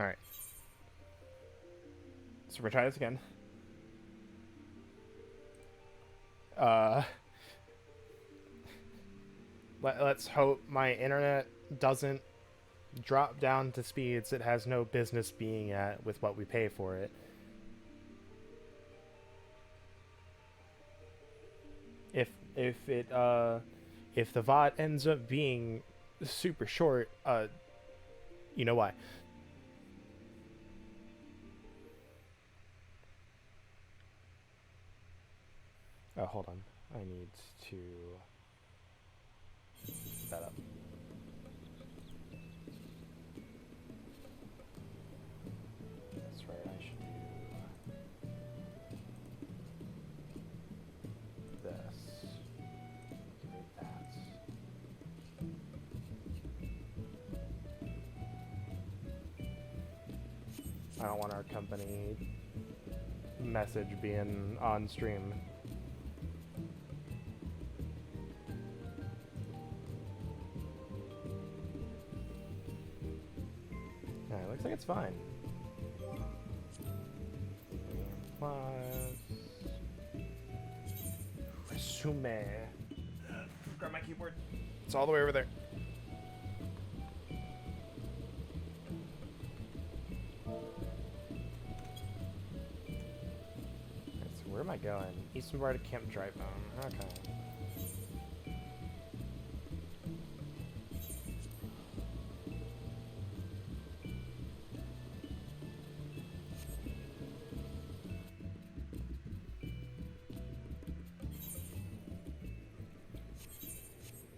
Alright. So we're trying this again. Uh, let's hope my internet doesn't drop down to speeds it has no business being at with what we pay for it. If the VOD ends up being super short, you know why. Oh, hold on. I need to set that up. That's right, I should do this. Delete that. I don't want our company message being on stream. Alright, looks like it's fine. Plus... Resume. Grab my keyboard. It's all the way over there. So where am I going? Eastern Bar to Camp Dry Bone. Okay.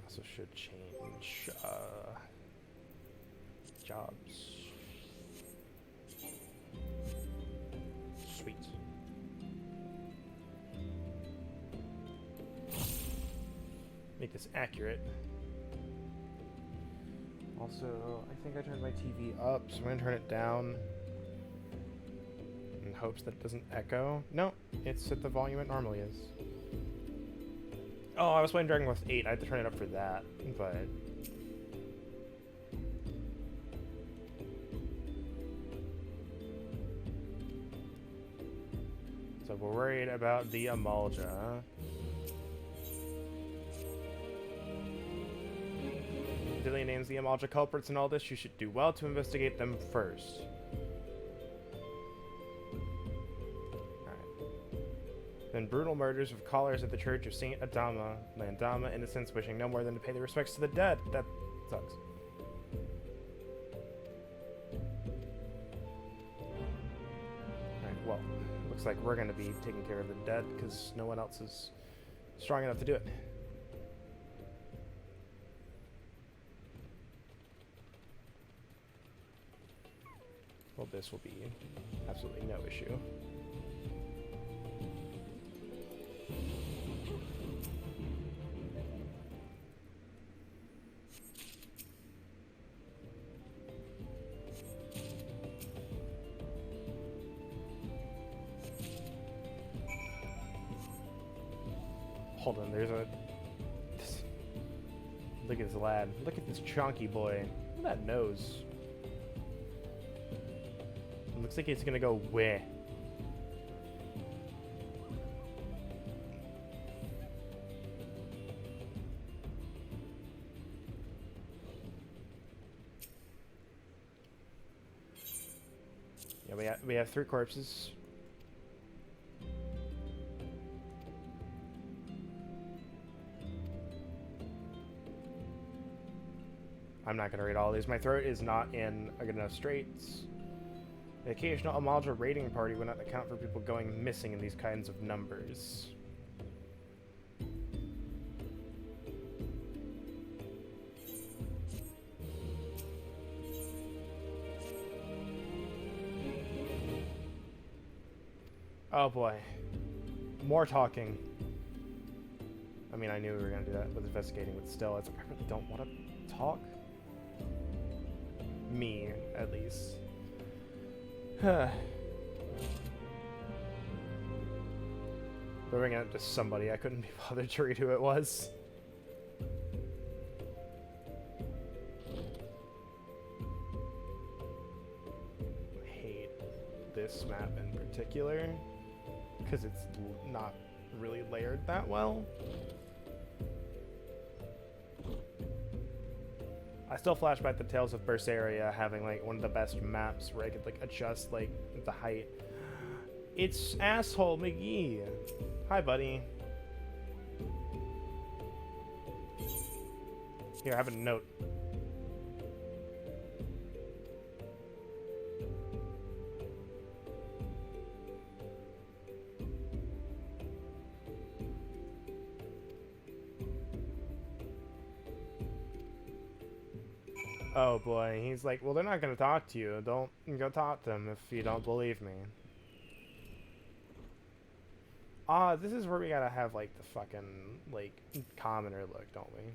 Also should change jobs. Sweet. Make this accurate. Also, I think I turned my TV up, so I'm gonna turn it down in hopes that it doesn't echo. No, it's at the volume it normally is. Oh, I was playing Dragon Quest 8. I had to turn it up for that, but... So we're worried about the Amalja. Dillian names the Amalja culprits in all this. You should do well to investigate them first. Then brutal murders of callers at the Church of Saint Adama, Landama, innocents wishing no more than to pay their respects to the dead. That sucks. Alright, well, looks like we're gonna be taking care of the dead because no one else is strong enough to do it. Well, this will be absolutely no issue. Hold on, there's a... Look at this lad. Look at this chunky boy. Look at that nose. It looks like he's gonna go where? Yeah, we have 3 corpses. I'm not gonna read all these. My throat is not in a good enough straits. The occasional Amalja raiding party would not account for people going missing in these kinds of numbers. Oh boy. More talking. I mean, I knew we were gonna do that with investigating, but still, it's like, I really don't want to talk. Me, at least. Throwing it to somebody, I couldn't be bothered to read who it was. this map in particular, because it's not really layered that well. I still flash back the Tales of Berseria having like one of the best maps where I could like adjust like the height. It's asshole McGee. Hi, buddy. Here, have a note. Oh boy, he's like, well, they're not gonna talk to you. Don't go talk to them if you don't believe me. Ah, this is where we gotta have like the fucking like commoner look, don't we?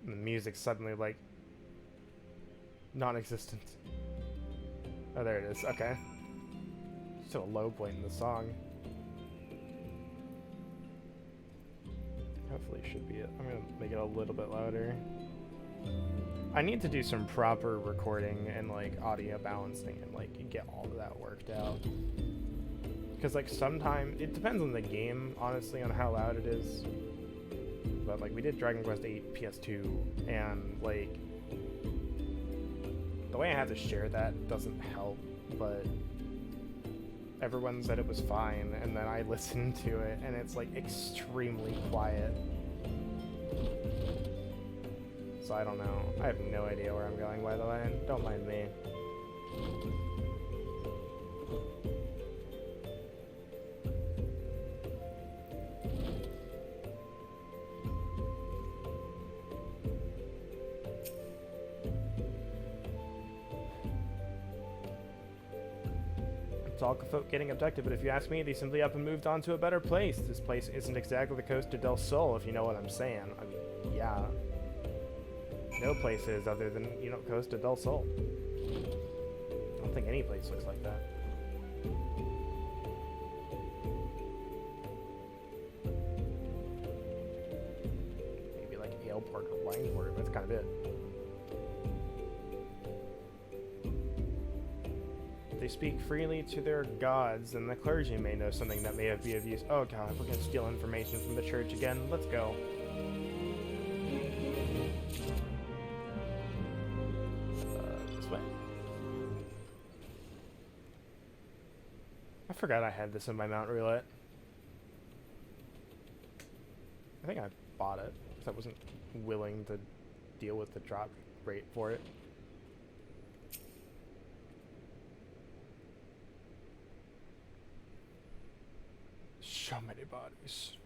The music's suddenly like non-existent. Oh, there it is. Okay. Still a low point in the song. Hopefully should be it. I'm gonna make it a little bit louder. I need to do some proper recording and like audio balancing and like get all of that worked out. Because like sometimes it depends on the game, honestly, on how loud it is. But like we did Dragon Quest VIII PS2, and like the way I have to share that doesn't help, but everyone said it was fine, and then I listened to it and it's like extremely quiet. So I don't know. I have no idea where I'm going, by the way. Don't mind me. It's all folk getting abducted, but if you ask me, they simply up and moved on to a better place. This place isn't exactly the Costa del Sol, if you know what I'm saying. I mean, yeah. No places other than, you know, Costa del Sol. I don't think any place looks like that. Maybe like Aleport or Wineport, that's kind of it. They speak freely to their gods, and the clergy may know something that may be of use. Oh god, we're gonna steal information from the church again. Let's go. This way. I forgot I had this in my mount roulette. I think I bought it, because I wasn't willing to deal with the drop rate for it. So many bodies.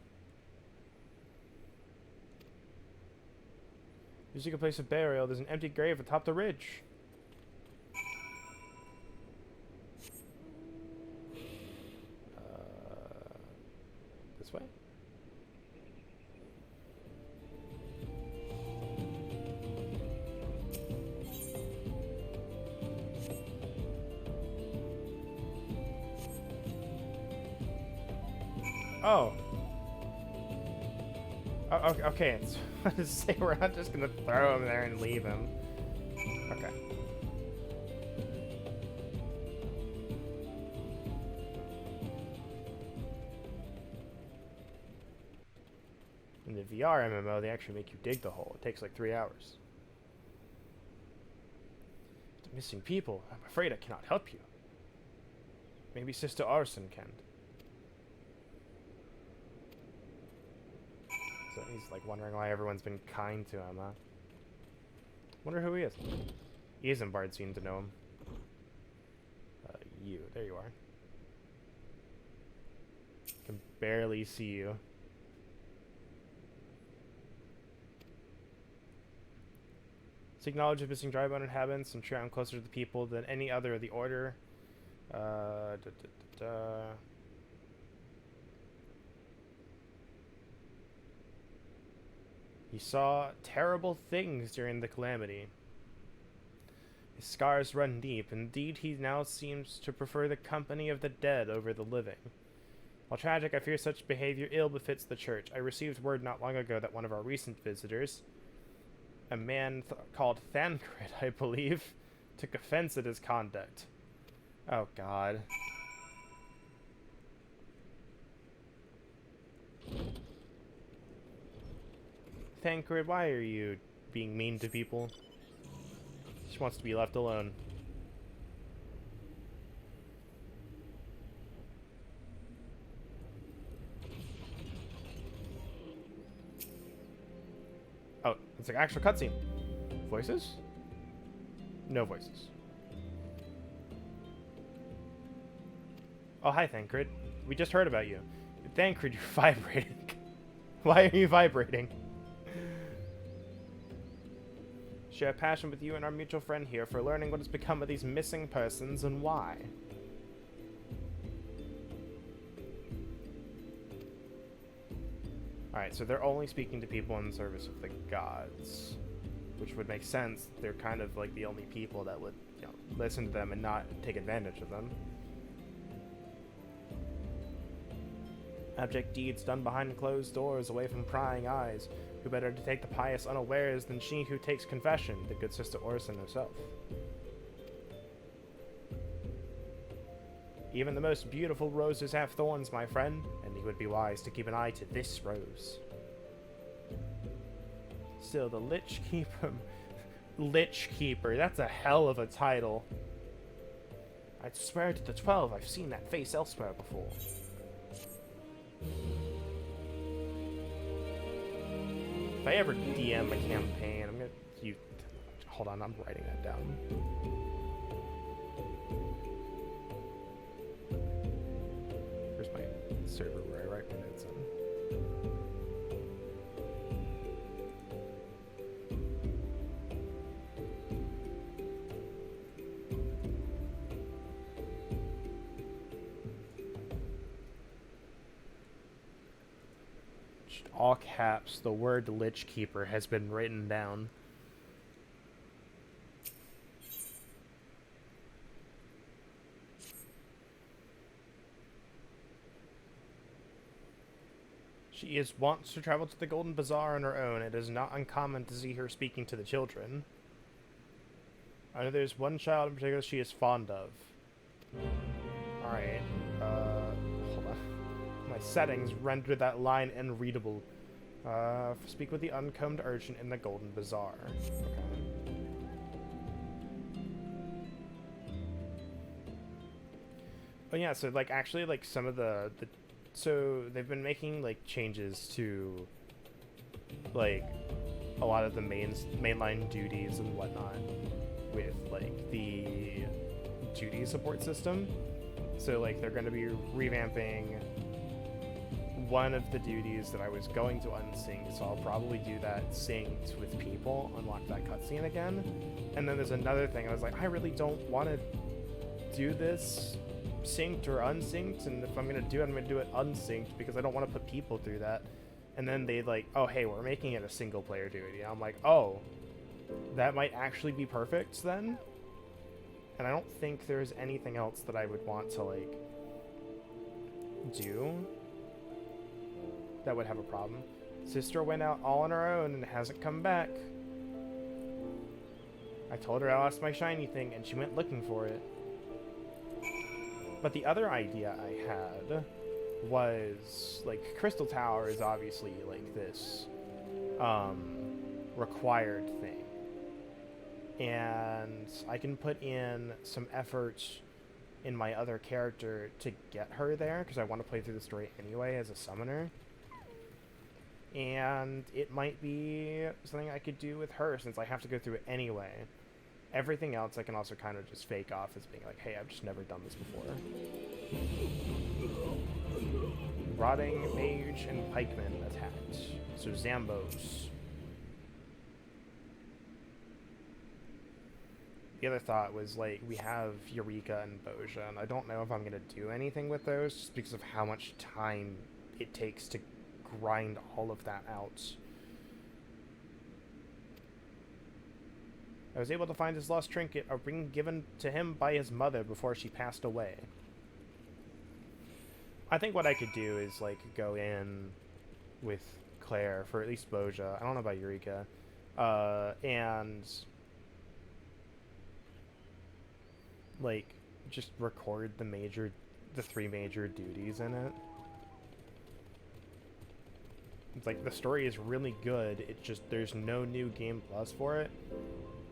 Music a place of burial. There's an empty grave atop the ridge. This way? Oh. Okay. It's to say we're not just gonna throw him there and leave him. Okay. In the VR MMO, they actually make you dig the hole. It takes like 3 hours. The missing people. I'm afraid I cannot help you. Maybe Sister Arson can. So he's like wondering why everyone's been kind to him, huh? Wonder who he is. Isambard seemed to know him. There you are. Can barely see you. Seek knowledge of missing dry bone inhabitants and I'm closer to the people than any other of the order. He saw terrible things during the calamity. His scars run deep. Indeed, he now seems to prefer the company of the dead over the living. While tragic, I fear such behavior ill befits the church. I received word not long ago that one of our recent visitors, a man called Thancred, I believe, took offense at his conduct. Oh, God. Thancred, why are you being mean to people? She wants to be left alone. Oh, it's an actual cutscene. Voices? No voices. Oh, hi, Thancred. We just heard about you. Thancred, you're vibrating. Why are you vibrating? Share a passion with you and our mutual friend here for learning what has become of these missing persons and why. Alright, so they're only speaking to people in service of the gods. Which would make sense. They're kind of like the only people that would, you know, listen to them and not take advantage of them. Abject deeds done behind closed doors, away from prying eyes. Who better to take the pious unawares than she who takes confession, the good Sister Orson herself. Even the most beautiful roses have thorns, my friend, and you would be wise to keep an eye to this rose. Still, the Lich Keeper... Lich Keeper, that's a hell of a title. I'd swear to the 12 I've seen that face elsewhere before. If I ever DM a campaign, I'm gonna... Hold on, I'm writing that down. Where's my server where I write my notes in? All caps, the word Lich Keeper has been written down. She is wont to travel to the Golden Bazaar on her own. It is not uncommon to see her speaking to the children. I know there's one child in particular she is fond of. Alright, hold on. My settings rendered that line unreadable. Speak with the uncombed urchin in the Golden Bazaar. Okay. But yeah, so like actually like some of the so they've been making like changes to like a lot of the mainline duties and whatnot with like the duty support system. So like they're going to be revamping one of the duties that I was going to unsync, so I'll probably do that synced with people, unlock that cutscene again. And then there's another thing, I was like, I really don't want to do this synced or unsynced, and if I'm going to do it, I'm going to do it unsynced because I don't want to put people through that. And then they like, oh hey, we're making it a single player duty. And I'm like, oh, that might actually be perfect then? And I don't think there's anything else that I would want to like do that would have a problem. Sister went out all on her own and hasn't come back. I told her I lost my shiny thing and she went looking for it. But the other idea I had was, like, Crystal Tower is obviously, like, this required thing. And I can put in some effort in my other character to get her there, because I want to play through the story anyway as a summoner. And it might be something I could do with her, since I have to go through it anyway. Everything else I can also kind of just fake off as being like, hey, I've just never done this before. Rotting Mage and Pikemen attacked. So Zambos. The other thought was, like, we have Eureka and Boja, and I don't know if I'm going to do anything with those, just because of how much time it takes to grind all of that out. I was able to find his lost trinket, a ring given to him by his mother before she passed away. I think what I could do is, like, go in with Claire, for at least Boja. I don't know about Eureka. And, like, just record the 3 major duties in it. It's like, the story is really good, it just, there's no new game plus for it,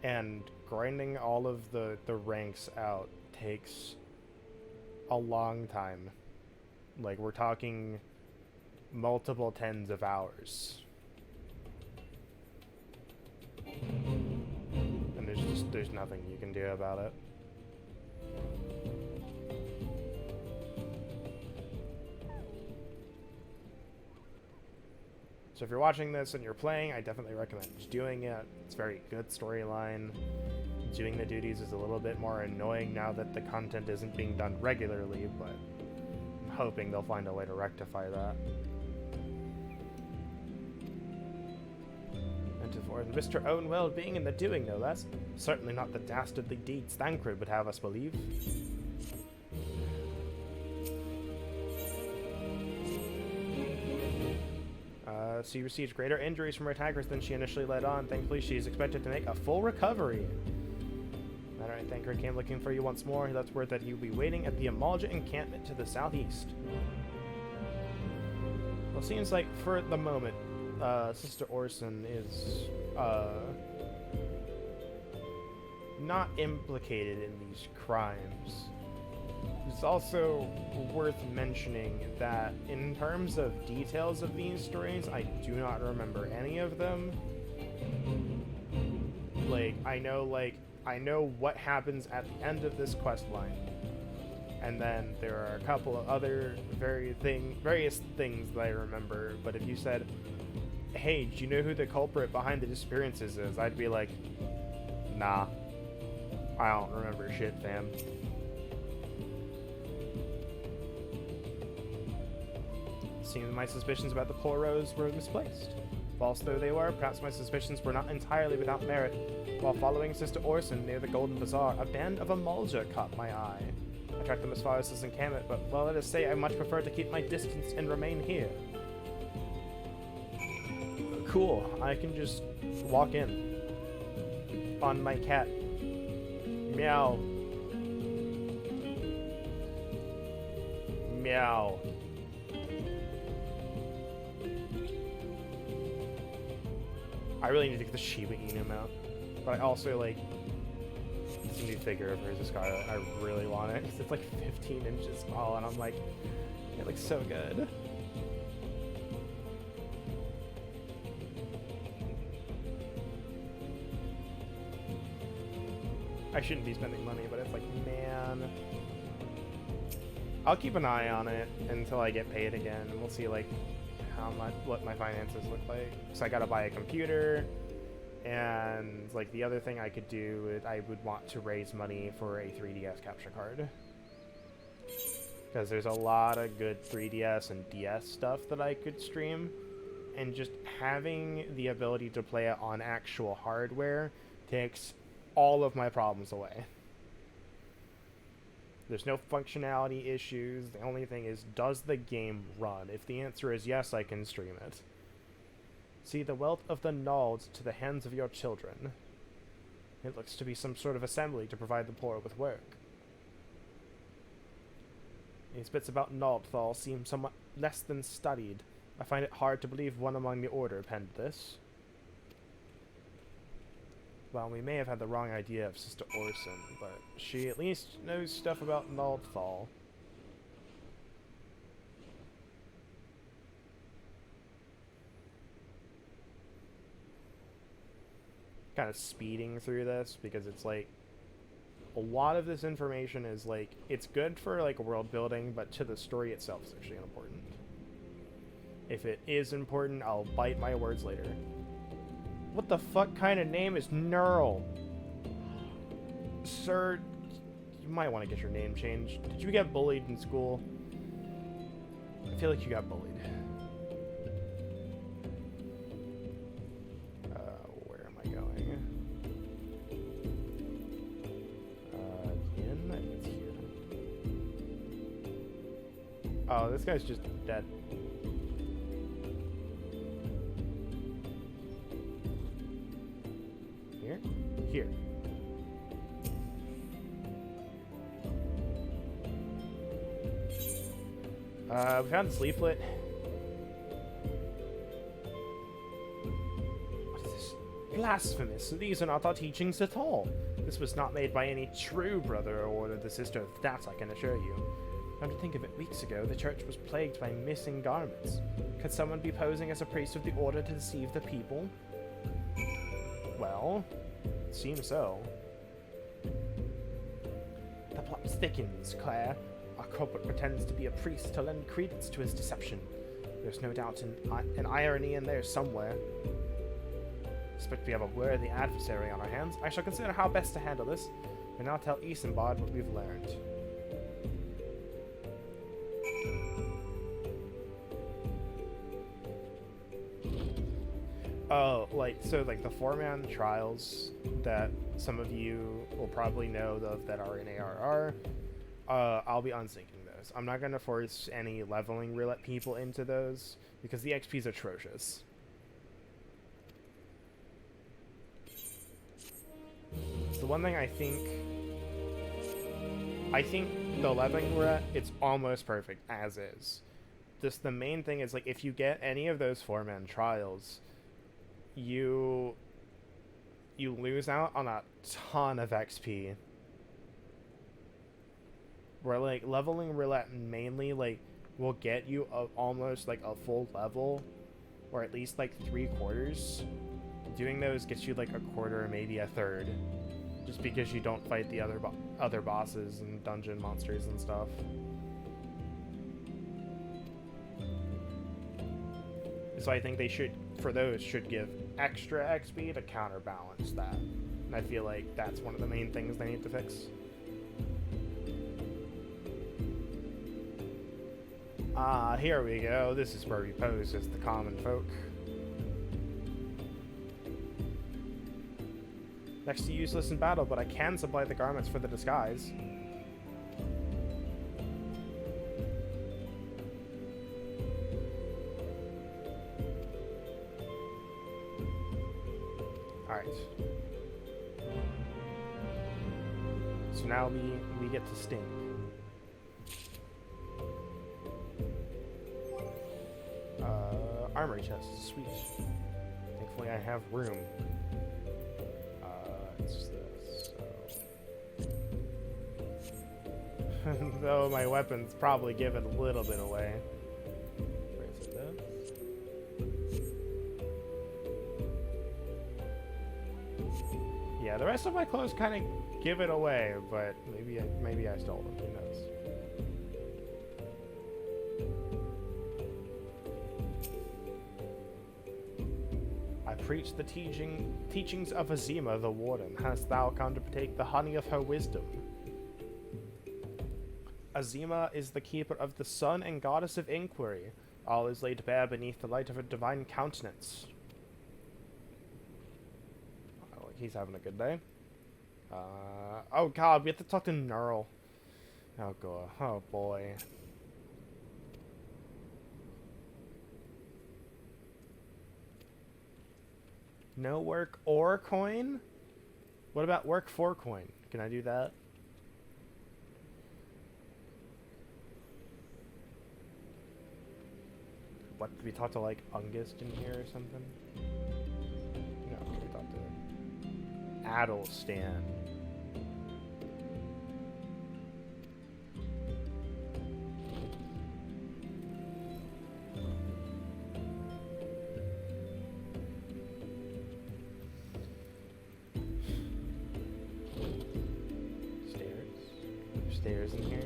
and grinding all of the ranks out takes a long time. Like, we're talking multiple tens of hours. And there's nothing you can do about it. So if you're watching this and you're playing, I definitely recommend doing it. It's a very good storyline. Doing the duties is a little bit more annoying now that the content isn't being done regularly, but I'm hoping they'll find a way to rectify that. And for Mr. Own well-being in the doing, no less. Certainly not the dastardly deeds Thancred would have us believe. She received greater injuries from her attackers than she initially let on. Thankfully, she is expected to make a full recovery. Alright, Thancred came looking for you once more. He left word that he will be waiting at the Amalja encampment to the southeast. Well, seems like, for the moment, Sister Orson is, not implicated in these crimes. It's also worth mentioning that in terms of details of these stories, I do not remember any of them. I know what happens at the end of this quest line. And then there are a couple of other various things that I remember, but if you said, hey, do you know who the culprit behind the disappearances is? I'd be like, nah, I don't remember shit, fam. Seems my suspicions about the Poirot's were misplaced. False though they were, perhaps my suspicions were not entirely without merit. While following Sister Orson near the Golden Bazaar, a band of Amalja caught my eye. I tracked them as far as this encampment, but, well, let us say I much prefer to keep my distance and remain here. Cool, I can just walk in. On my cat. Meow. Meow. I really need to get the Shiba Inu mount, but I also, like, it's a new figure of Rose of Scarlet. I really want it, because it's, like, 15 inches tall, and I'm like, it looks so good. I shouldn't be spending money, but it's like, man. I'll keep an eye on it until I get paid again, and we'll see, like, what my finances look like. So I gotta buy a computer, and like the other thing I could do, I would want to raise money for a 3DS capture card, because there's a lot of good 3DS and DS stuff that I could stream, and just having the ability to play it on actual hardware takes all of my problems away. There's no functionality issues. The only thing is, does the game run? If the answer is yes, I can stream it. See the wealth of the Nald to the hands of your children. It looks to be some sort of assembly to provide the poor with work. These bits about Naldthal seem somewhat less than studied. I find it hard to believe one among the Order penned this. Well, we may have had the wrong idea of Sister Orson, but she at least knows stuff about Naldthal. Kind of speeding through this, because it's like, a lot of this information is like, it's good for like world building, but to the story itself is actually unimportant. If it is important, I'll bite my words later. What the fuck kind of name is Neural? Sir, you might want to get your name changed. Did you get bullied in school? I feel like you got bullied. Where am I going? Oh, this guy's just dead. Here? Here. We found this leaflet. What is this? Blasphemous. These are not our teachings at all. This was not made by any true brother or the sister of that, I can assure you. Come to think of it, weeks ago, the church was plagued by missing garments. Could someone be posing as a priest of the order to deceive the people? Well, it seems so. The plot thickens, Claire. Our culprit pretends to be a priest to lend credence to his deception. There's no doubt an irony in there somewhere. Expect we have a worthy adversary on our hands. I shall consider how best to handle this, and now tell Isambard what we've learned. Oh, so the 4-man trials that some of you will probably know of that are in ARR, I'll be unsyncing those. I'm not going to force any leveling roulette people into those, because the XP is atrocious. So one thing I think the leveling roulette, it's almost perfect as is. Just the main thing is, if you get any of those 4-man trials, you lose out on a ton of XP. Where leveling roulette mainly will get you almost a full level, or at least 3/4. Doing those gets you a quarter, maybe a third, just because you don't fight the other bosses and dungeon monsters and stuff. So I think they should give extra XP to counterbalance that. And I feel like that's one of the main things they need to fix. Ah, here we go. This is where we pose as the common folk. Next to useless in battle, but I can supply the garments for the disguise. Alright. So now we get to sting. Armory chest, sweet. Thankfully I have room. It's this, so. Though my weapons probably give it a little bit away. Where is it, though? Yeah, the rest of my clothes kind of give it away, but maybe I stole them, who knows. I preach the teachings of Azima the Warden. Hast thou come to partake the honey of her wisdom? Azima is the keeper of the sun and goddess of inquiry. All is laid bare beneath the light of her divine countenance. Oh, he's having a good day. Oh god, we have to talk to Neural. Oh god, oh boy. No work or coin? What about work for coin? Can I do that? What, did we talk to Ungist in here or something? No, we talked to Adelstan. Stairs in here?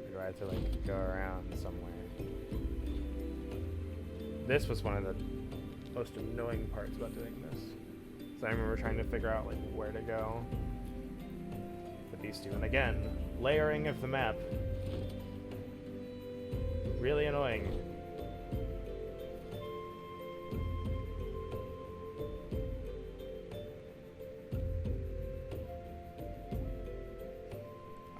Or do I have to go around somewhere? This was one of the most annoying parts about doing this. So I remember trying to figure out where to go with these two. And again, layering of the map. Really annoying.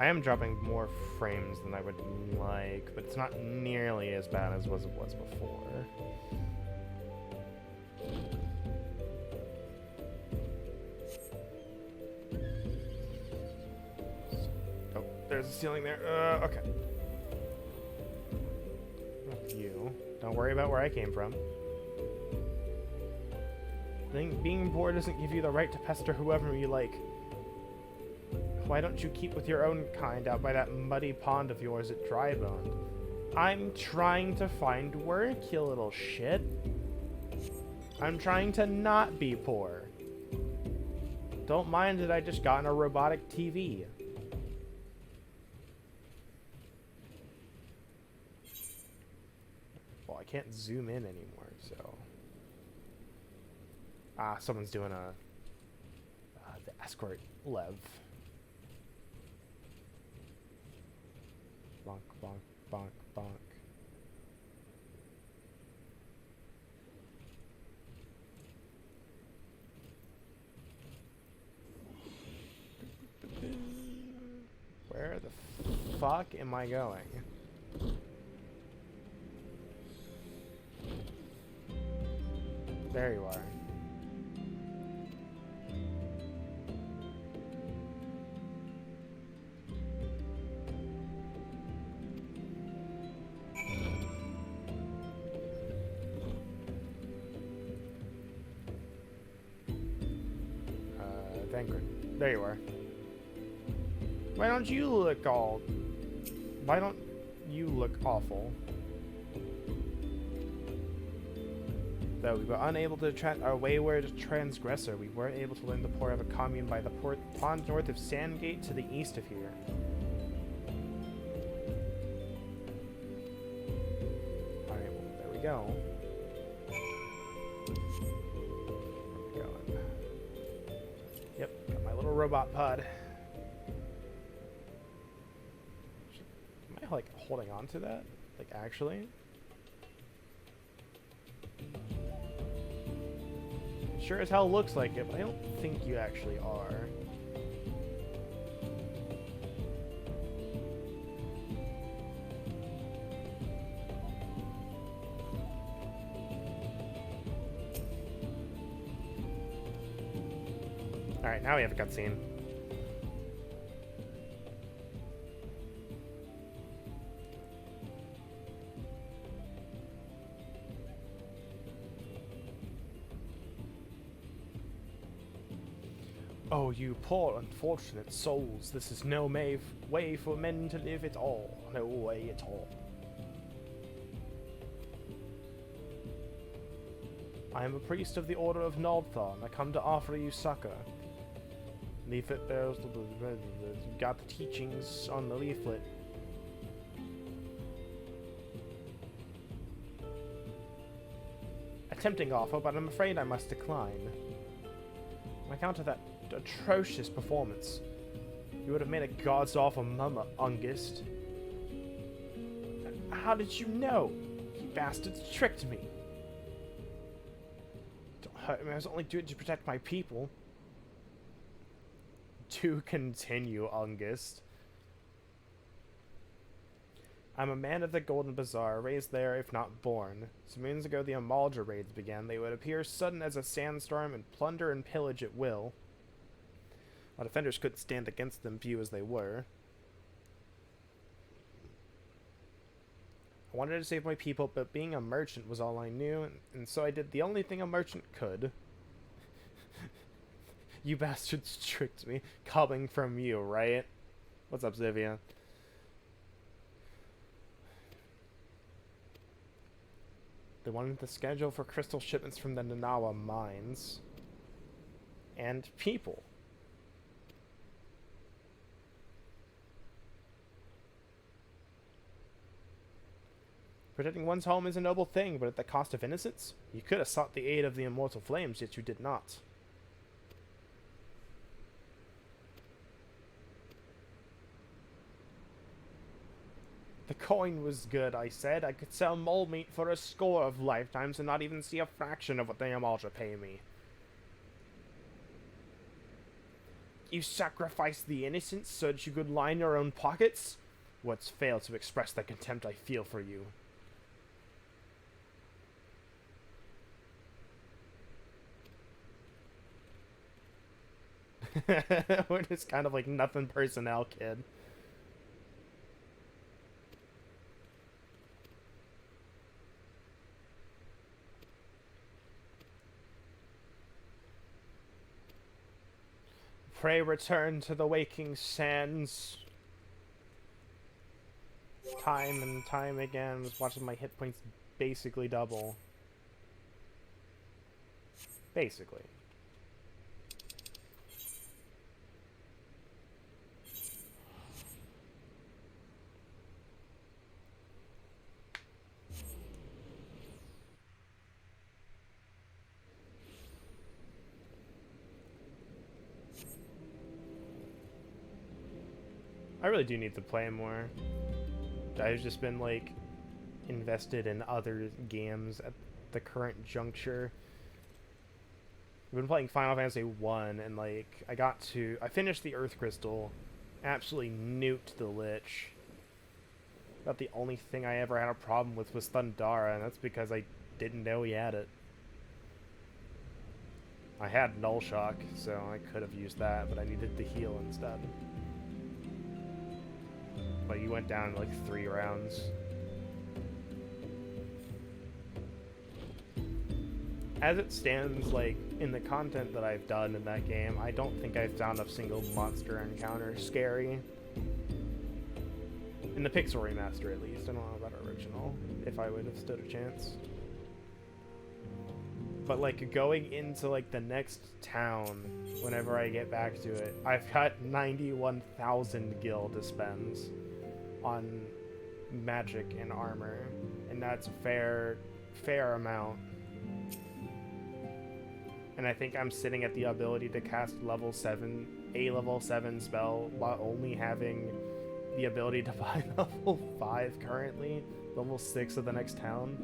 I am dropping more frames than I would like, but it's not nearly as bad as it was before. Oh, there's a ceiling there. Okay. Not you. Don't worry about where I came from. Being poor doesn't give you the right to pester whoever you like. Why don't you keep with your own kind out by that muddy pond of yours at Drybone? I'm trying to find work, you little shit. I'm trying to not be poor. Don't mind that I just got in a robotic TV. Well, I can't zoom in anymore, so... Ah, someone's doing the escort lev. Bonk, bonk, bonk, bonk. Where the fuck am I going? There you are. There you are. Why don't you look all... Why don't you look awful? Though we were unable to track our wayward transgressor, we were able to learn the poor of a commune by the pond north of Sandgate to the east of here. Alright, well, there we go. Robot pod. Am I like holding on to that? Like actually? Sure as hell looks like it, but I don't think you actually are. Alright, now we have a cutscene. Oh, you poor unfortunate souls, this is no way for men to live at all. No way at all. I am a priest of the Order of Naldthar, and I come to offer you succor. Leaflet bears got the teachings on the leaflet. A tempting offer, but I'm afraid I must decline. On account of that atrocious performance, you would have made a god's awful mummer, Ungist. How did you know? You bastards tricked me. Don't hurt me, I was only doing it to protect my people. To continue, Ungist. I'm a man of the Golden Bazaar, raised there if not born. Some moons ago the Amalja raids began. They would appear sudden as a sandstorm and plunder and pillage at will. Our defenders couldn't stand against them, few as they were. I wanted to save my people, but being a merchant was all I knew, and so I did the only thing a merchant could. You bastards tricked me. Coming from you, right? What's up, Zivia? They wanted the schedule for crystal shipments from the Nanawa mines. And people. Protecting one's home is a noble thing, but at the cost of innocence? You could have sought the aid of the immortal flames, yet you did not. The coin was good, I said. I could sell mole meat for a score of lifetimes and not even see a fraction of what the Amalja pay me. You sacrificed the innocent so that you could line your own pockets? What's failed to express the contempt I feel for you? We're just kind of like nothing personnel, kid. Pray return to the waking sands. Time and time again, was watching my hit points basically double. Basically. I really do need to play more. I've just been like invested in other games at the current juncture. I've been playing Final Fantasy 1 and like I finished the Earth Crystal, absolutely nuked the Lich. About the only thing I ever had a problem with was Thundara, and that's because I didn't know he had it. I had Null Shock, so I could have used that, but I needed to heal instead. But he went down in like 3 rounds. As it stands, like, in the content that I've done in that game, I don't think I've found a single monster encounter scary. In the Pixel remaster, at least. I don't know about original, if I would have stood a chance. But, like, going into, like, the next town, whenever I get back to it, I've got 91,000 gil to spend on magic and armor. And that's a fair amount. And I think I'm sitting at the ability to cast a level 7 spell while only having the ability to buy level 5 currently, level 6 of the next town.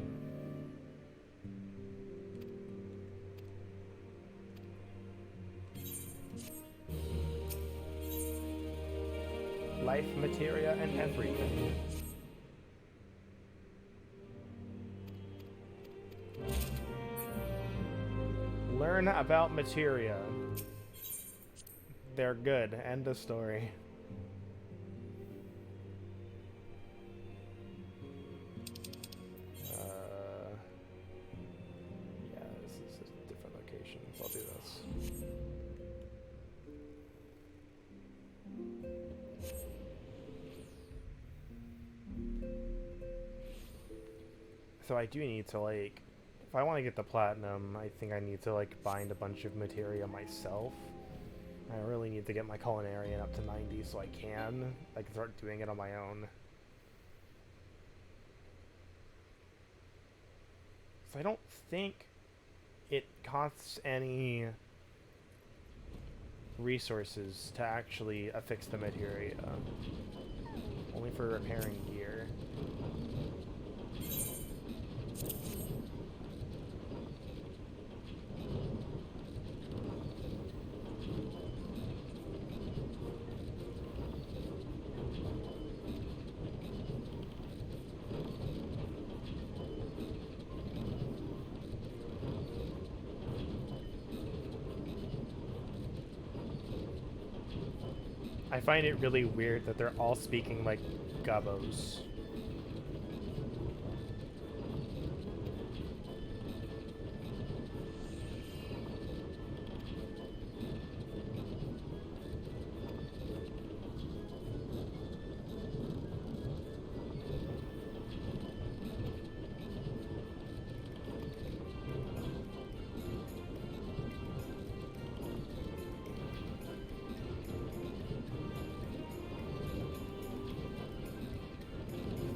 Life, materia, and everything. Learn about materia. They're good. End of story. Yeah, this is a different location, so I'll do this. So I do need to, like, if I want to get the platinum, I think I need to, like, bind a bunch of materia myself. I really need to get my culinarian up to 90 so I can start doing it on my own. So I don't think it costs any resources to actually affix the materia. Only for repairing gear. I find it really weird that they're all speaking like Gabos.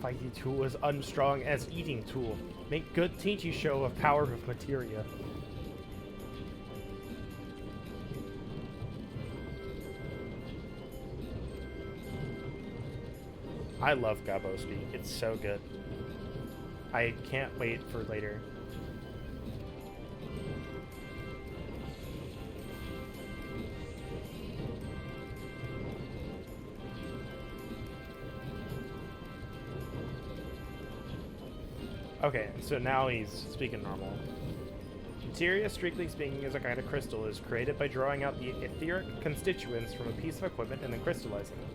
Fighting tool is unstrong as eating tool. Make good teachy show of power of materia. I love Gabo speak. It's so good. I can't wait for later. Okay, so now he's speaking normal. Materia, strictly speaking, is a kind of crystal. It is created by drawing out the etheric constituents from a piece of equipment and then crystallizing it.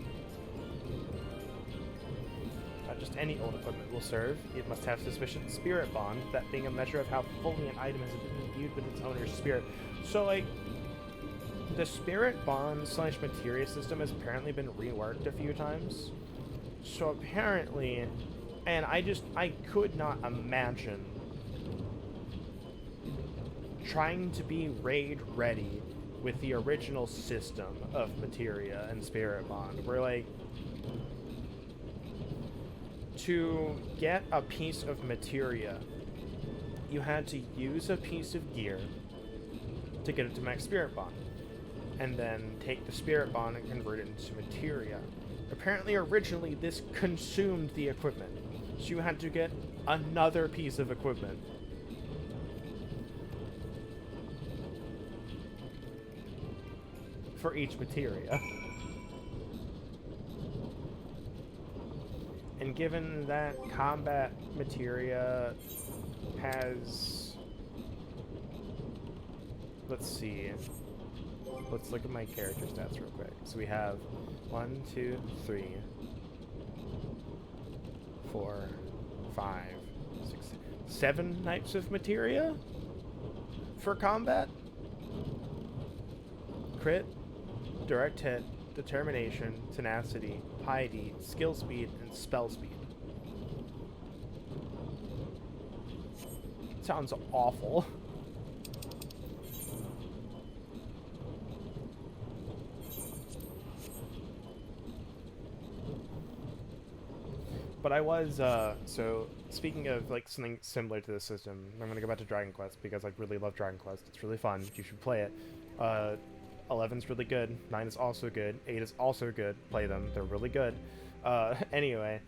Not just any old equipment will serve. It must have sufficient spirit bond, that being a measure of how fully an item has been imbued with its owner's spirit. So, like, the spirit bond / materia system has apparently been reworked a few times. So apparently, and I could not imagine trying to be raid ready with the original system of materia and spirit bond, where, like, to get a piece of materia, you had to use a piece of gear to get it to max spirit bond, and then take the spirit bond and convert it into materia. Apparently, originally, this consumed the equipment, so you had to get another piece of equipment. For each materia. And given that combat materia has... Let's see. Let's look at my character stats real quick. So we have 1, 2, 3, 4, 5, 6, 7 types of materia for combat. Crit, direct hit, determination, tenacity, piety, skill speed, and spell speed. Sounds awful. But I was, so, speaking of, like, something similar to this system, I'm gonna go back to Dragon Quest, because I really love Dragon Quest. It's really fun. You should play it. 11's really good. 9 is also good. 8 is also good. Play them. They're really good. Anyway,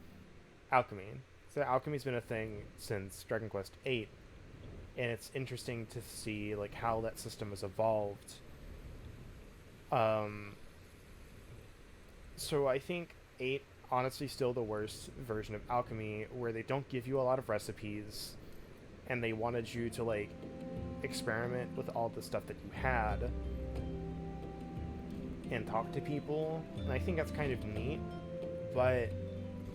alchemy. So alchemy's been a thing since Dragon Quest 8, and it's interesting to see, like, how that system has evolved. So I think 8, honestly, still the worst version of alchemy, where they don't give you a lot of recipes, and they wanted you to, like, experiment with all the stuff that you had and talk to people, and I think that's kind of neat. But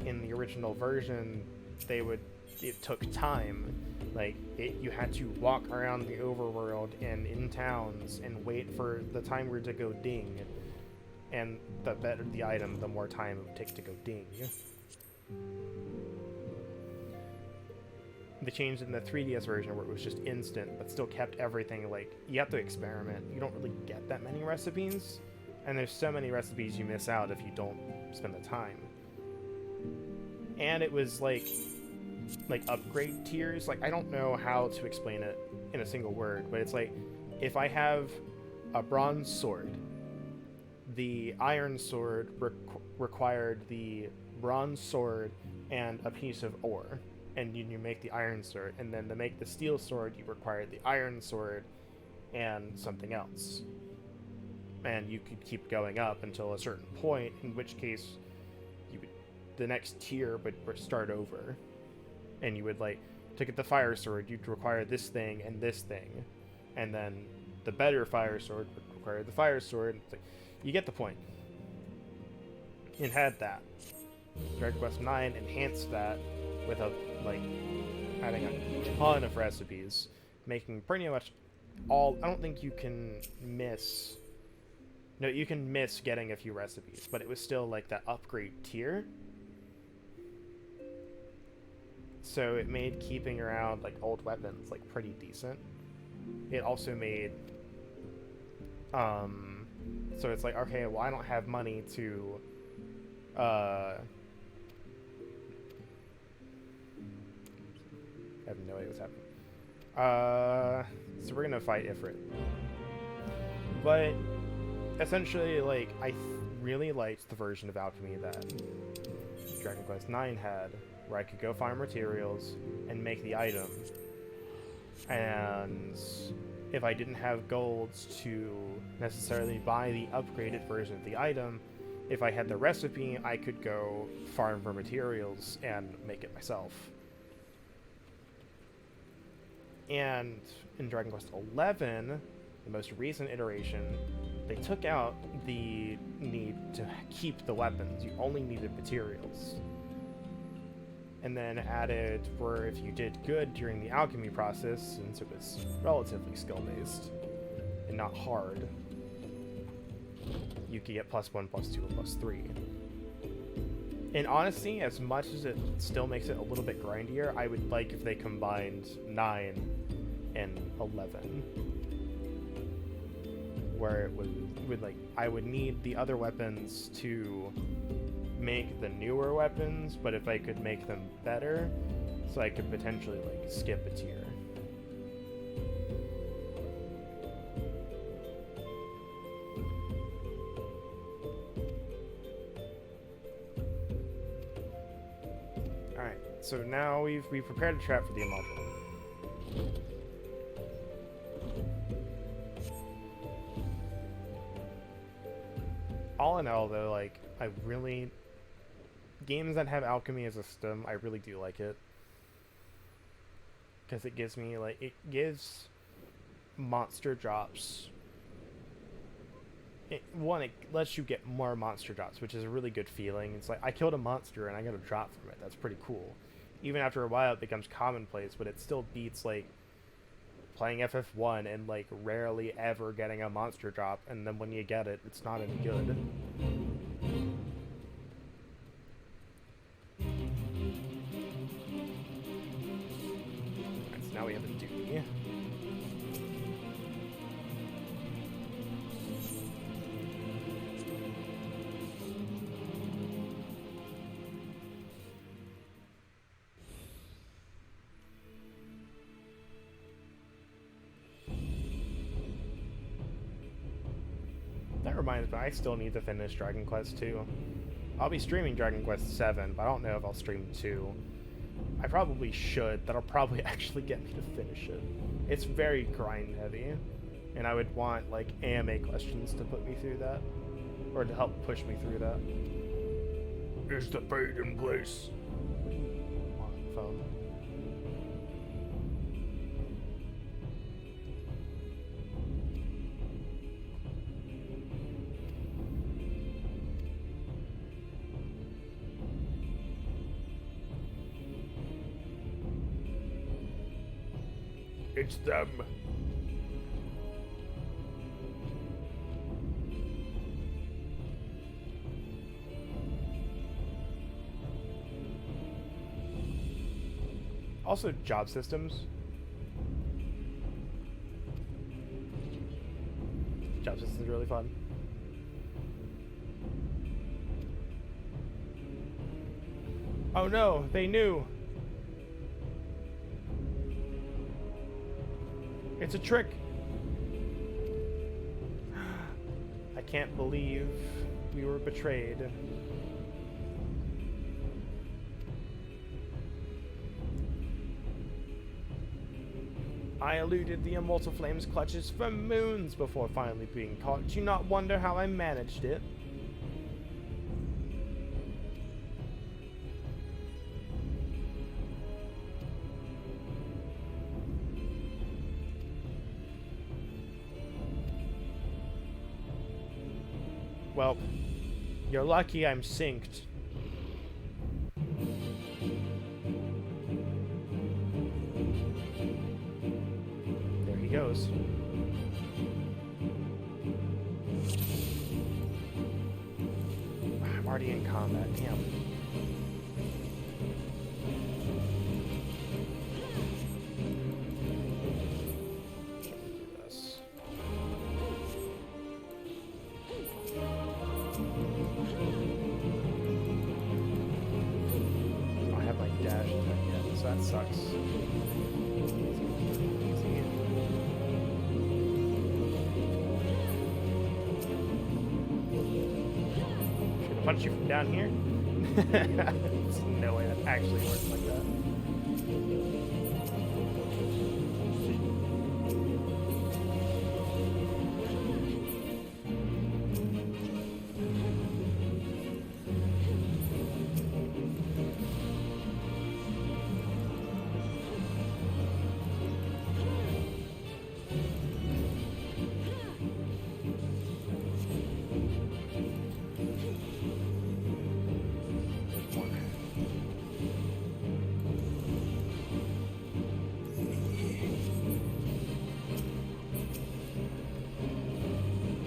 in the original version, it took time. Like, you had to walk around the overworld and in towns and wait for the timer to go ding, and the better the item, the more time it would take to go ding. They changed in the 3DS version where it was just instant, but still kept everything, like, you have to experiment. You don't really get that many recipes, and there's so many recipes you miss out if you don't spend the time. And it was, like upgrade tiers. Like, I don't know how to explain it in a single word, but it's like, if I have a bronze sword, the iron sword required the bronze sword and a piece of ore, and you make the iron sword, and then to make the steel sword you required the iron sword and something else, and you could keep going up until a certain point, in which case the next tier would start over, and you would, like, to get the fire sword you'd require this thing, and then the better fire sword would require the fire sword. It's like, you get the point. It had that. Dragon Quest 9 enhanced that with adding a ton of recipes, making pretty much all. I don't think you can miss. No, you can miss getting a few recipes, but it was still like that upgrade tier. So it made keeping around, like, old weapons, like, pretty decent. It also made so it's like, okay, well, I don't have money to I have no idea what's happening. So we're gonna fight Ifrit. But essentially, like, I really liked the version of alchemy that Dragon Quest 9 had, where I could go find materials and make the item. And if I didn't have golds to necessarily buy the upgraded version of the item, if I had the recipe, I could go farm for materials and make it myself. And in Dragon Quest XI, the most recent iteration, they took out the need to keep the weapons. You only needed materials. And then added where if you did good during the alchemy process, since it was relatively skill-based and not hard, you could get +1, +2, or +3. And honestly, as much as it still makes it a little bit grindier, I would like if they combined 9 and 11. Where it would like, I would need the other weapons to make the newer weapons, but if I could make them better, so I could potentially like skip a tier. Alright, so now we've prepared a trap for the immortal. All in all, though, like, I really... Games that have alchemy as a system, I really do like it. Because it gives me, like, it gives monster drops. It lets you get more monster drops, which is a really good feeling. It's like, I killed a monster and I got a drop from it. That's pretty cool. Even after a while, it becomes commonplace, but it still beats, like, playing FF1 and, like, rarely ever getting a monster drop, and then when you get it, it's not any good. Alright, so now we have a duty. That reminds me, I still need to finish Dragon Quest 2. I'll be streaming Dragon Quest 7, but I don't know if I'll stream 2. I probably should. That'll probably actually get me to finish it. It's very grind heavy, and I would want, like, AMA questions to put me through that, or to help push me through that. Is the fate in place? Come on, phone. It's them. Also, job systems. Job systems are really fun. Oh no, they knew. It's a trick. I can't believe we were betrayed. I eluded the Immortal Flame's clutches for moons before finally being caught. Do you not wonder how I managed it? Well, you're lucky I'm synced. There he goes. I'm already in combat, damn. That sucks. Should I punch you from down here? There's no way that actually works like that.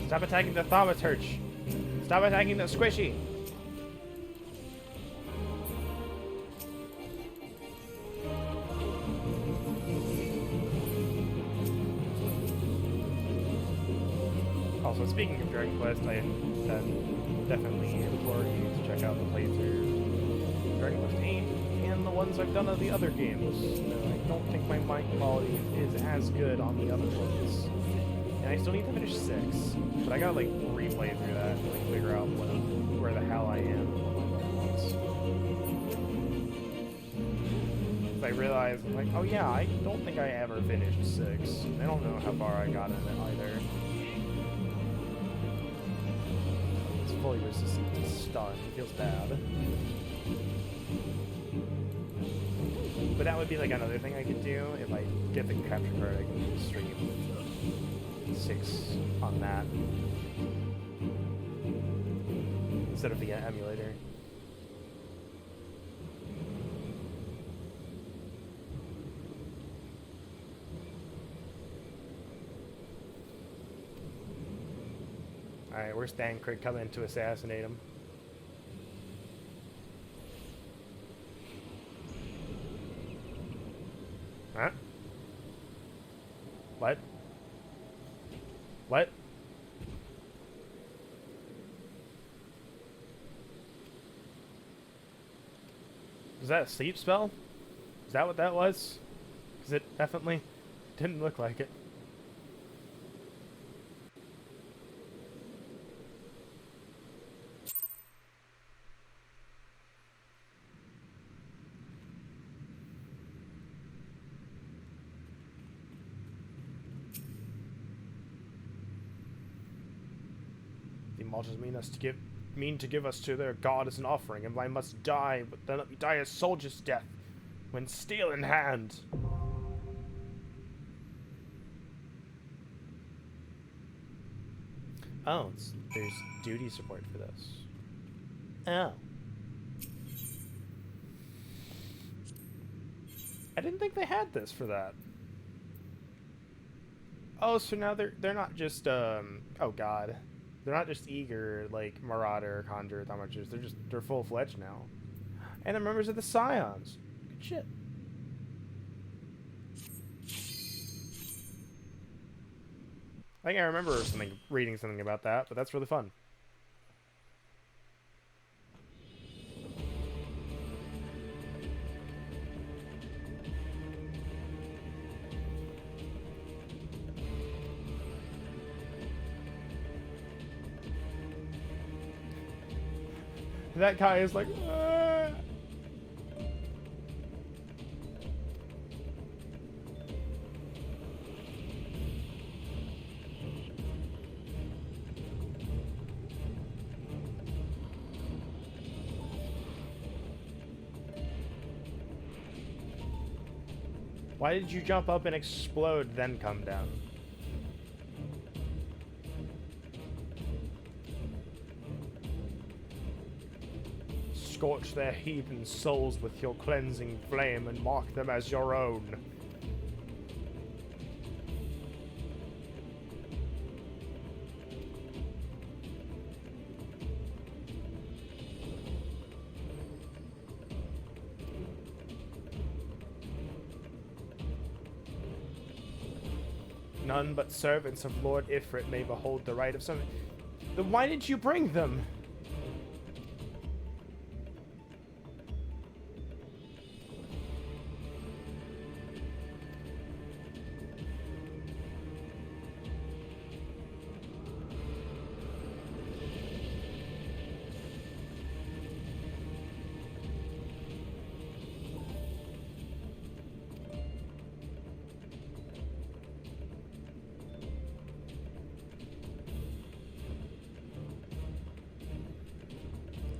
Stop attacking the thaumaturge. Stop attacking the squishy. Also, speaking of Dragon Quest, I definitely implore you to check out the playthroughs of Dragon Quest 8 and the ones I've done of the other games. I don't think my mic quality is as good on the other ones. And I still need to finish 6, but I gotta like replay through that to like figure out where the hell I am. I realized, like, oh yeah, I don't think I ever finished 6. I don't know how far I got in it either. It's fully resistant to stun. It feels bad. But that would be like another thing I could do. If I get the capture card, I can stream 6 on that instead of the emulator. Alright, where's Thancred coming to assassinate him? Huh? What? What? Was that a sleep spell? Is that what that was? Because it definitely didn't look like it. Mortals mean to give us to their god as an offering, and I must die, but then let me die a soldier's death, when steel in hand. Oh, there's duty support for this. Oh. I didn't think they had this for that. Oh, so now they're not just oh god. They're not just eager like Marauder, Conjure, Thaumaturge. They're full-fledged now. And they're members of the Scions. Good shit. I think I remember reading something about that, but that's really fun. That guy is like, ah. Why did you jump up and explode, then come down? Scorch their heathen souls with your cleansing flame and mark them as your own. None but servants of Lord Ifrit may behold the right of some. Then why did you bring them?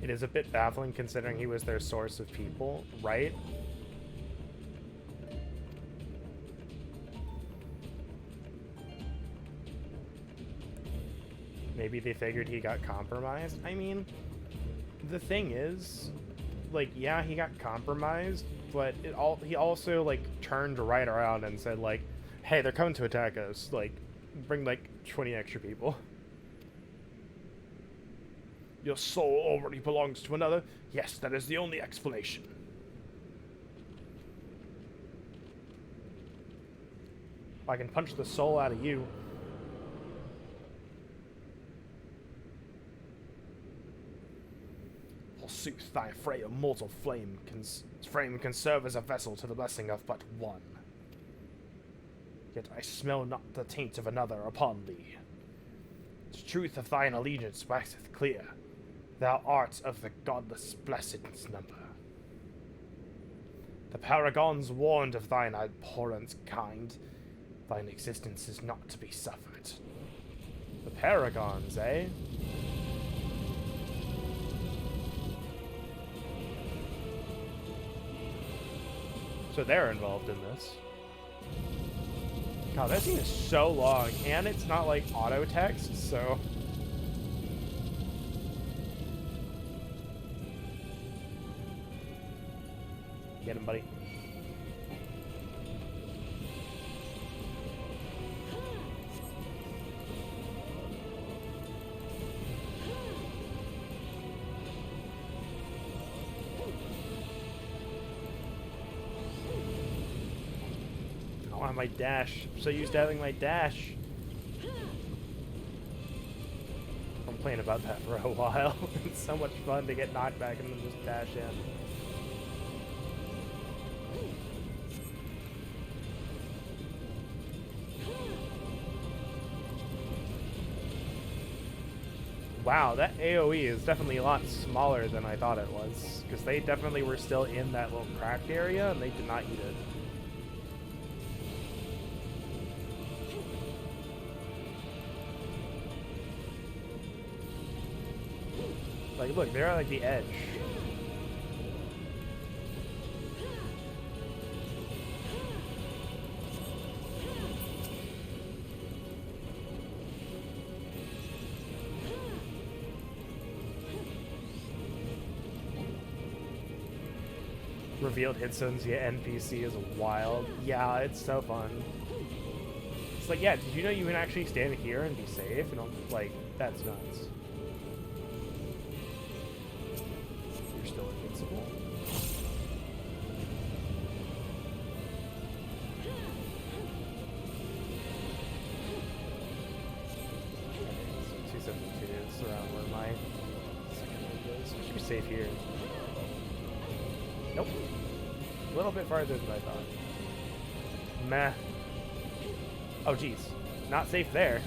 It is a bit baffling considering he was their source of people, right? Maybe they figured he got compromised. I mean, the thing is, like, yeah, he got compromised, but he also, like, turned right around and said, like, hey, they're coming to attack us. Like, bring, like, 20 extra people. Your soul already belongs to another? Yes, that is the only explanation. I can punch the soul out of you. Forsooth, thy frail mortal frame can serve as a vessel to the blessing of but one. Yet I smell not the taint of another upon thee. The truth of thine allegiance waxeth clear. Thou art of the godless blessed's number. The paragons warned of thine abhorrent kind. Thine existence is not to be suffered. The paragons, eh? So they're involved in this. God, that scene is so long, and it's not like auto text, so. Get him, buddy. My dash. I'm so used to having my dash. I'm playing about that for a while. It's so much fun to get knocked back and then just dash in. Wow, that AoE is definitely a lot smaller than I thought it was. Because they definitely were still in that little cracked area and they did not eat it. Like, look, they're at, like, the edge. Revealed hit zones via NPC is wild. Yeah, it's so fun. It's like, yeah, did you know you can actually stand here and be safe? And I'm like, that's nuts. Still invincible. Okay, so 272 is around where my second move is. I should be safe here. Nope. A little bit farther than I thought. Meh. Oh, geez. Not safe there.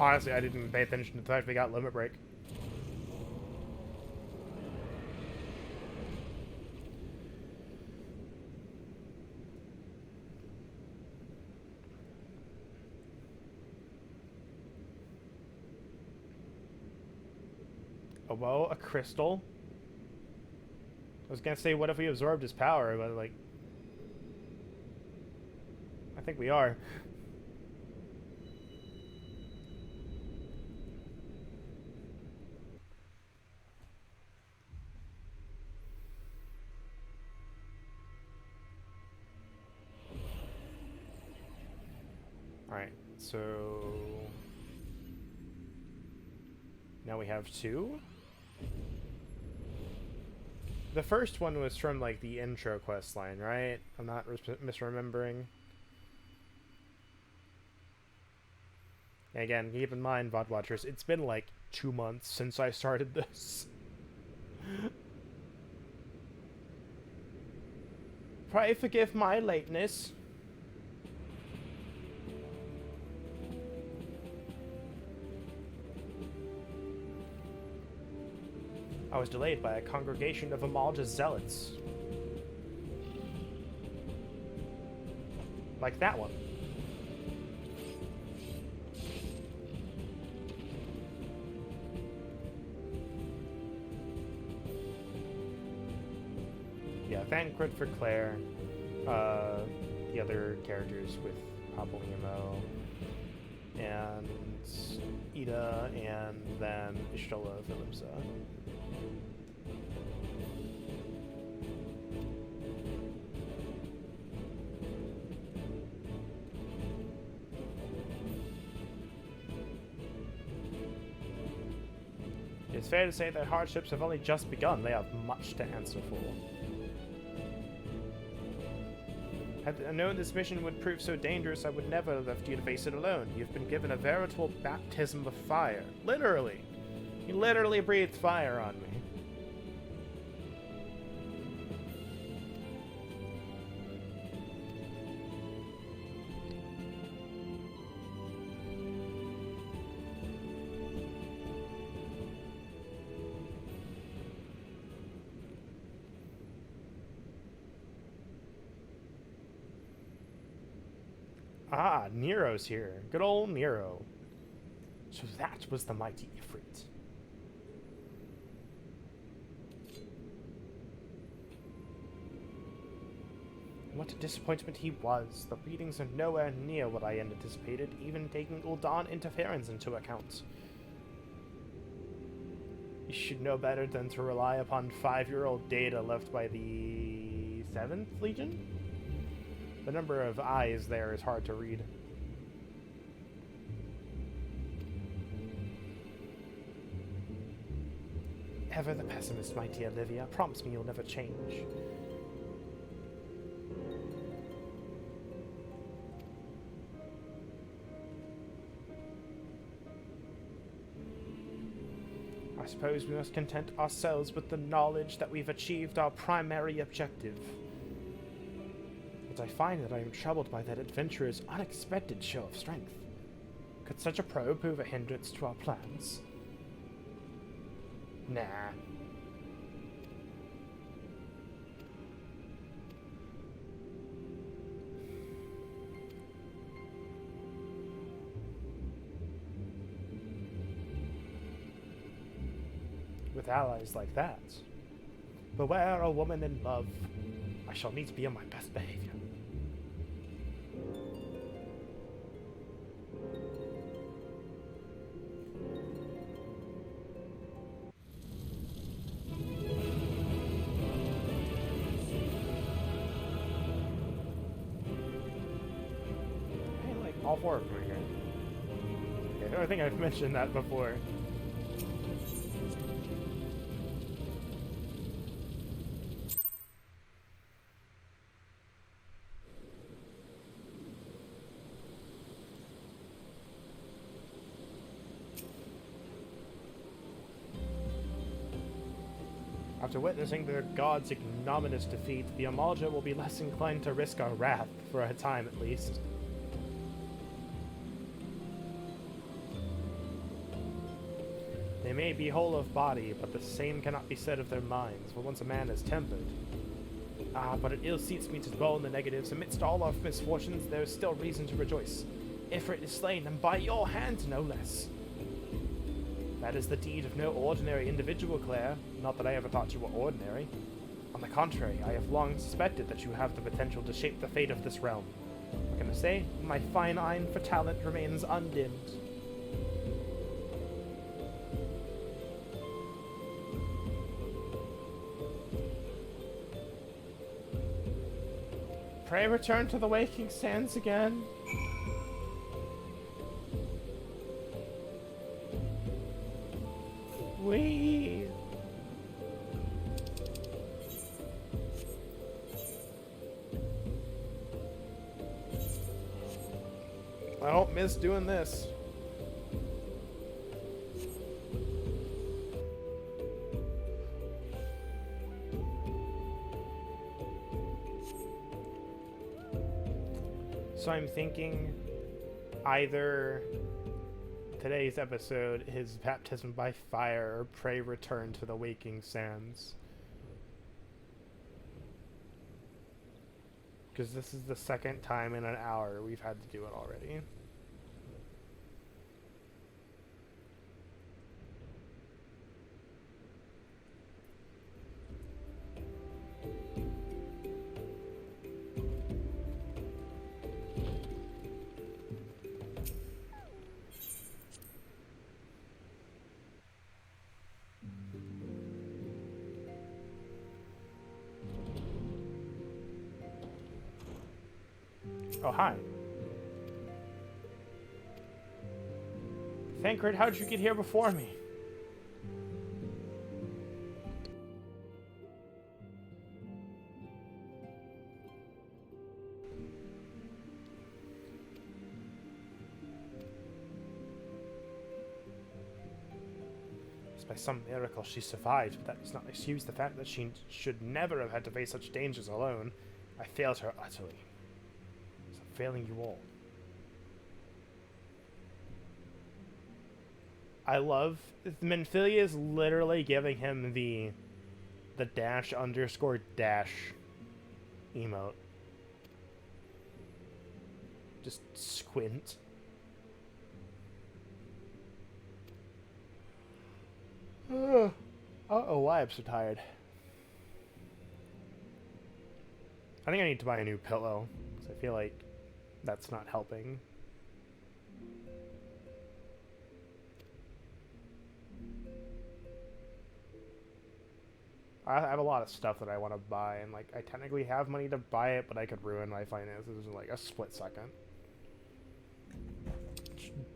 Honestly, I didn't pay attention to the fact they got limit break. Oh, well, a crystal. I was gonna say, what if we absorbed his power, but like, I think we are. Alright, so now we have two. The first one was from like the intro quest line, right? I'm not misremembering. And again, keep in mind, VOD watchers, it's been like 2 months since I started this. Pray forgive my lateness. I was delayed by a congregation of Amalda's zealots. Like that one. yeah, Thancred for Claire. The other characters with Papalymo and Ida, and then Ishtola Philipsa. It's fair to say that hardships have only just begun. They have much to answer for. Had I known this mission would prove so dangerous, I would never have left you to face it alone. You've been given a veritable baptism of fire. Literally. He literally breathed fire on me. Ah, Nero's here. Good old Nero. So that was the mighty Ifrit. What a disappointment he was. The readings are nowhere near what I had anticipated, even taking Ul'dan interference into account. You should know better than to rely upon 5-year-old data left by the 7th Legion? The number of eyes there is hard to read. Ever the pessimist, my dear Livia. Promise me you'll never change. I suppose we must content ourselves with the knowledge that we've achieved our primary objective. I find that I am troubled by that adventurer's unexpected show of strength. Could such a probe prove a hindrance to our plans? Nah. With allies like that. Beware a woman in love. I shall need to be on my best behavior. I like all 4 of them are here. Okay, I think I've mentioned that before. After witnessing their god's ignominious defeat, the Amalja will be less inclined to risk our wrath, for a time at least. They may be whole of body, but the same cannot be said of their minds, for once a man is tempered. Ah, but it ill suits me to dwell in the negatives. Amidst all our misfortunes, there is still reason to rejoice. Ifrit is slain, and by your hand, no less. That is the deed of no ordinary individual, Claire. Not that I ever thought you were ordinary. On the contrary, I have long suspected that you have the potential to shape the fate of this realm. What can I say? My fine eye for talent remains undimmed. Pray return to the waking sands again. Wee. I don't miss doing this. So I'm thinking either today's episode is baptism by fire or pray return to the waking sands. Because this is the second time in an hour we've had to do it already. Oh, hi. Thancred, how did you get here before me? By some miracle she survived, but that does not excuse the fact that she should never have had to face such dangers alone. I failed her utterly. So I'm failing you all. I love Menphilia is literally giving him the dash underscore dash emote. Just squint. I don't know why I'm so tired. I think I need to buy a new pillow, because I feel like that's not helping. I have a lot of stuff that I want to buy, and like I technically have money to buy it, but I could ruin my finances in like a split second.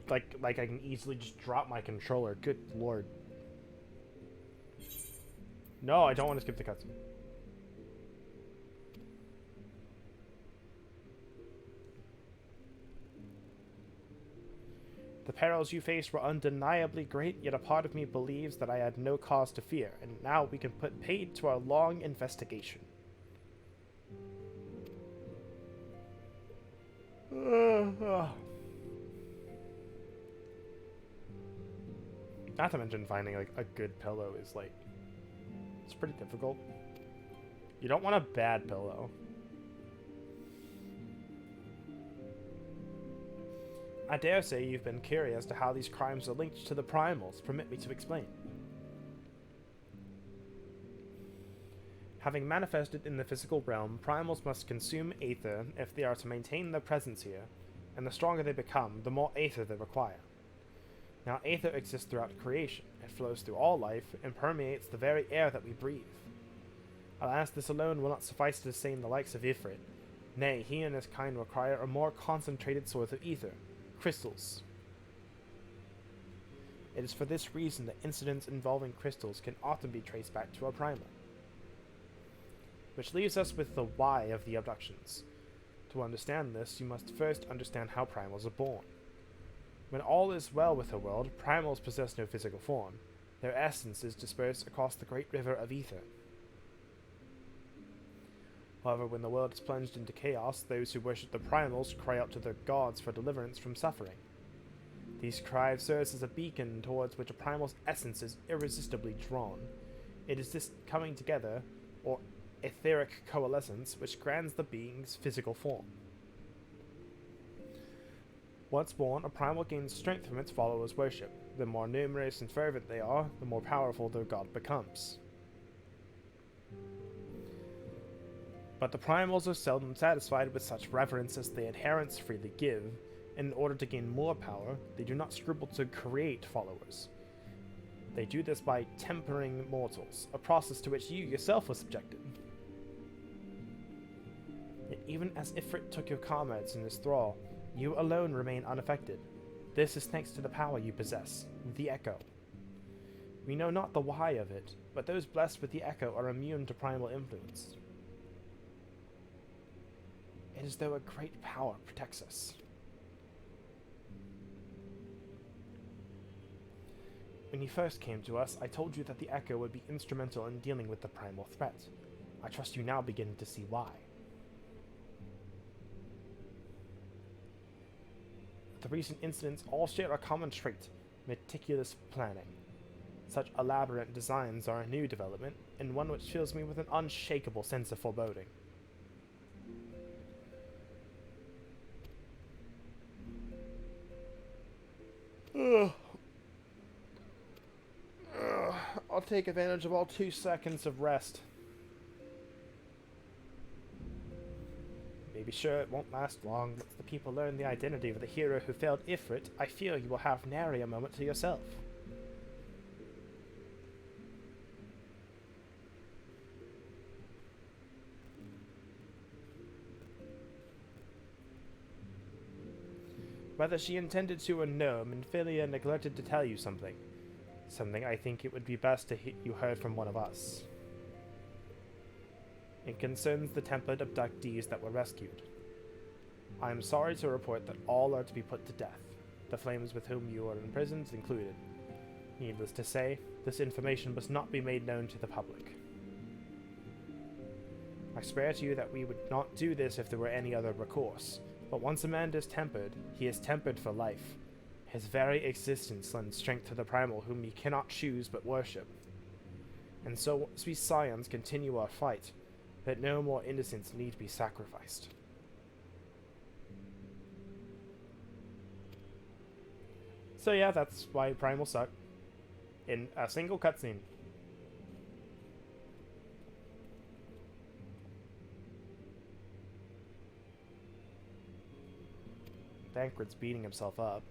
Like I can easily just drop my controller. Good lord. No, I don't want to skip the cutscene. The perils you faced were undeniably great, yet a part of me believes that I had no cause to fear, and now we can put paid to our long investigation. Not to mention finding like a good pillow is like, it's pretty difficult. You don't want a bad pillow. I dare say you've been curious to how these crimes are linked to the primals. Permit me to explain. Having manifested in the physical realm, primals must consume aether if they are to maintain their presence here, and the stronger they become, the more aether they require. Now, aether exists throughout creation. It flows through all life and permeates the very air that we breathe. Alas, this alone will not suffice to sustain the likes of Ifrit. Nay, he and his kind require a more concentrated source of ether, crystals. It is for this reason that incidents involving crystals can often be traced back to a primal. Which leaves us with the why of the abductions. To understand this, you must first understand how primals are born. When all is well with the world, primals possess no physical form. Their essence is dispersed across the great river of ether. However, when the world is plunged into chaos, those who worship the primals cry out to their gods for deliverance from suffering. These cries serve as a beacon towards which a primal's essence is irresistibly drawn. It is this coming together, or etheric coalescence, which grants the being's physical form. Once born, a primal gains strength from its followers' worship. The more numerous and fervent they are, the more powerful their god becomes. But the primals are seldom satisfied with such reverence as the adherents freely give, and in order to gain more power, they do not scruple to create followers. They do this by tempering mortals, a process to which you yourself were subjected. Yet even as Ifrit took your comrades in his thrall, you alone remain unaffected. This is thanks to the power you possess, the Echo. We know not the why of it, but those blessed with the Echo are immune to primal influence. It is as though a great power protects us. When you first came to us, I told you that the Echo would be instrumental in dealing with the primal threat. I trust you now begin to see why. The recent incidents all share a common trait: meticulous planning. Such elaborate designs are a new development, and one which fills me with an unshakable sense of foreboding. I'll take advantage of all 2 seconds of rest. Be sure it won't last long. Once the people learn the identity of the hero who failed Ifrit, I fear you will have nary a moment to yourself. Whether she intended to or no, Minfilia neglected to tell you something. Something I think it would be best to you heard from one of us. It concerns the tempered abductees that were rescued. I am sorry to report that all are to be put to death, the flames with whom you are imprisoned included. Needless to say, this information must not be made known to the public. I swear to you that we would not do this if there were any other recourse, but once a man is tempered, he is tempered for life. His very existence lends strength to the primal whom he cannot choose but worship. And so as we scions continue our fight, that no more innocents need be sacrificed. So yeah, that's why primal suck. In a single cutscene. Tancred's beating himself up.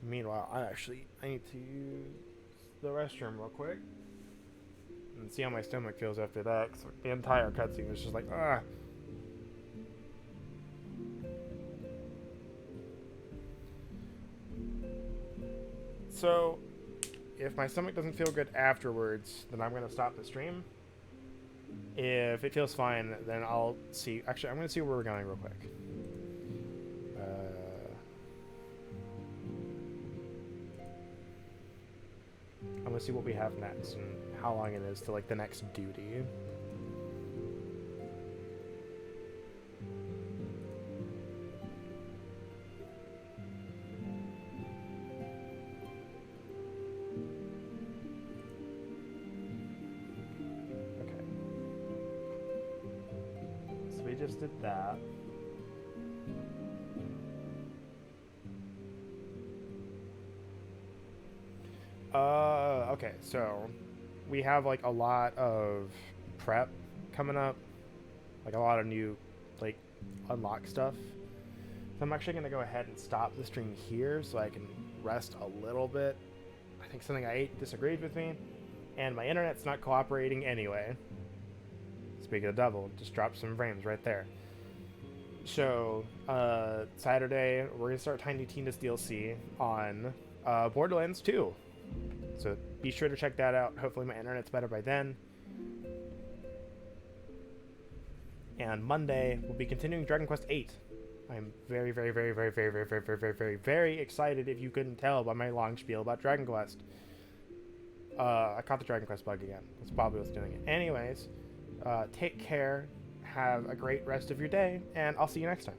Meanwhile, I need to use the restroom real quick and see how my stomach feels after that, because the entire cutscene was just like, ah. So, if my stomach doesn't feel good afterwards, then I'm going to stop the stream. If it feels fine, then I'll see. Actually, I'm going to see where we're going real quick. I'm going to see what we have next and how long it is to, like, the next duty. Okay. So we just did that. Okay, so we have like a lot of prep coming up, like a lot of new like unlock stuff. So I'm actually gonna go ahead and stop the stream here so I can rest a little bit. I think something I ate disagreed with me, and my internet's not cooperating anyway. Speaking of the devil, just dropped some frames right there. So Saturday we're gonna start Tiny Tina's DLC on Borderlands 2. So be sure to check that out. Hopefully my internet's better by then. And Monday we'll be continuing Dragon Quest VIII. I'm very, very, very, very, very, very, very, very, very, very, very excited, if you couldn't tell by my long spiel about Dragon Quest. I caught the Dragon Quest bug again. That's probably what's doing it. Anyways, take care, have a great rest of your day, and I'll see you next time.